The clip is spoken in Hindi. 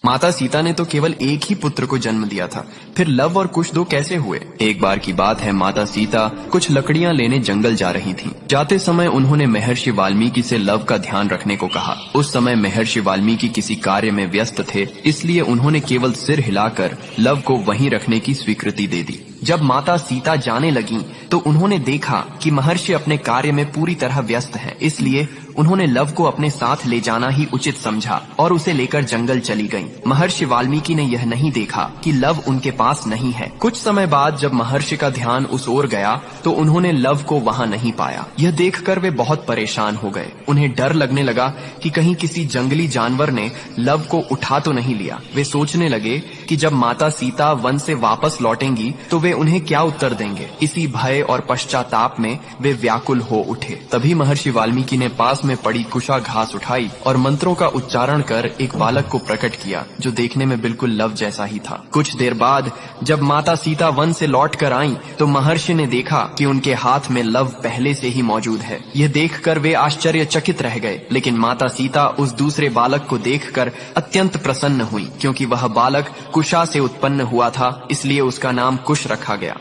माता सीता ने तो केवल एक ही पुत्र को जन्म दिया था, फिर लव और कुश दो कैसे हुए? एक बार की बात है, माता सीता कुछ लकड़ियां लेने जंगल जा रही थीं। जाते समय उन्होंने महर्षि वाल्मीकि से लव का ध्यान रखने को कहा। उस समय महर्षि वाल्मीकि किसी कार्य में व्यस्त थे, इसलिए उन्होंने केवल सिर हिलाकर लव को वहीं रखने की स्वीकृति दे दी। जब माता सीता जाने लगीं, तो उन्होंने देखा कि महर्षि अपने कार्य में पूरी तरह व्यस्त हैं, इसलिए उन्होंने लव को अपने साथ ले जाना ही उचित समझा और उसे लेकर जंगल चली गईं। महर्षि वाल्मीकि ने यह नहीं देखा कि लव उनके पास नहीं है। कुछ समय बाद जब महर्षि का ध्यान उस ओर गया, तो उन्होंने लव को वहां नहीं पाया। यह देखकर वे बहुत परेशान हो गए। उन्हें डर लगने लगा कि कहीं किसी जंगली जानवर ने लव को उठा तो नहीं लिया। वे सोचने लगे कि जब माता सीता वन से वापस लौटेंगी तो वे उन्हें क्या उत्तर देंगे। इसी भय और पश्चाताप में वे व्याकुल हो उठे। तभी महर्षि वाल्मीकि ने पास में पड़ी कुशा घास उठाई और मंत्रों का उच्चारण कर एक बालक को प्रकट किया, जो देखने में बिल्कुल लव जैसा ही था। कुछ देर बाद जब माता सीता वन से लौट कर आईं, तो महर्षि ने देखा कि उनके हाथ में लव पहले से ही मौजूद है। यह देखकर वे आश्चर्यचकित रह गए, लेकिन माता सीता उस दूसरे बालक को देखकर अत्यंत प्रसन्न हुई, क्योंकि वह बालक कुशा से उत्पन्न हुआ था, इसलिए उसका नाम कुश रखा गया।